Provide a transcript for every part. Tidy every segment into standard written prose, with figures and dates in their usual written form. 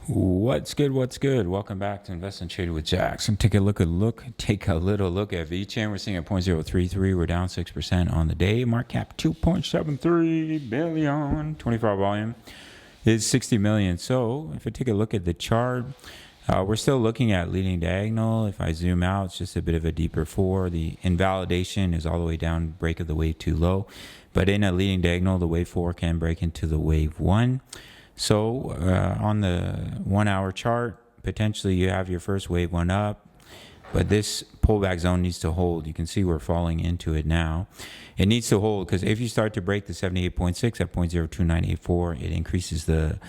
What's good? What's good? Welcome back to Invest and Trade with Jax. And take a little look at Vechain. We're seeing at 0.033. We're down 6% on the day. Market cap 2.73 billion. 24 volume is 60 million. So if I take a look at the chart, we're still looking at leading diagonal. If I zoom out, it's just a bit of a deeper four. The invalidation is all the way down, break of the wave too low. But in a leading diagonal, the wave four can break into the wave one. So on the 1 hour chart, potentially you have your first wave one up, but this pullback zone needs to hold. You can see we're falling into it now. It needs to hold because if you start to break the 78.6 at 0.02984, it increases the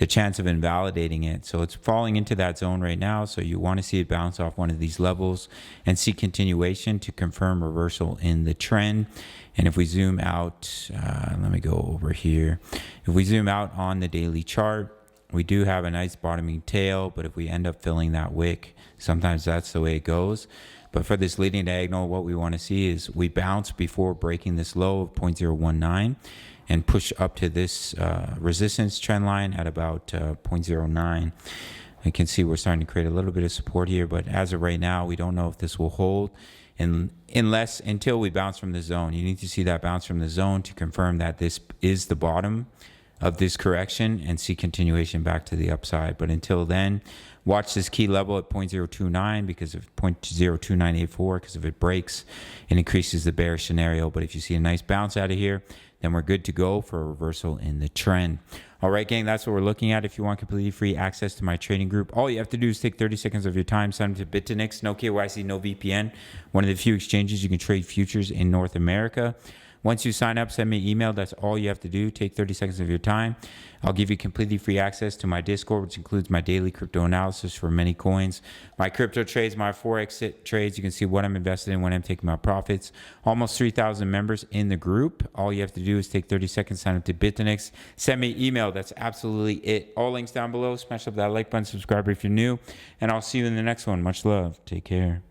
chance of invalidating it. So it's falling into that zone right now. So you want to see it bounce off one of these levels and see continuation to confirm reversal in the trend. And if we zoom out, let me go over here. If we zoom out on the daily chart, we do have a nice bottoming tail, but if we end up filling that wick, sometimes that's the way it goes. But for this leading diagonal, what we want to see is we bounce before breaking this low of 0.019 and push up to this resistance trend line at about 0.09. You can see we're starting to create a little bit of support here, but as of right now, we don't know if this will hold until we bounce from the zone. You need to see that bounce from the zone to confirm that this is the bottom of this correction and see continuation back to the upside. But until then, watch this key level at 0.029 because of 0.02984, because if it breaks, it increases the bearish scenario. But if you see a nice bounce out of here, then we're good to go for a reversal in the trend. All right, gang, that's what we're looking at. If you want completely free access to my trading group, all you have to do is take 30 seconds of your time, sign up to Bitfinex, no KYC, no VPN, one of the few exchanges you can trade futures in North America. Once you sign up, send me an email. That's all you have to do. Take 30 seconds of your time. I'll give you completely free access to my Discord, which includes my daily crypto analysis for many coins, my crypto trades, my Forex trades. You can see what I'm invested in, when I'm taking my profits. Almost 3,000 members in the group. All you have to do is take 30 seconds, sign up to Bitfinex, send me an email. That's absolutely it. All links down below. Smash up that like button, subscribe if you're new, and I'll see you in the next one. Much love. Take care.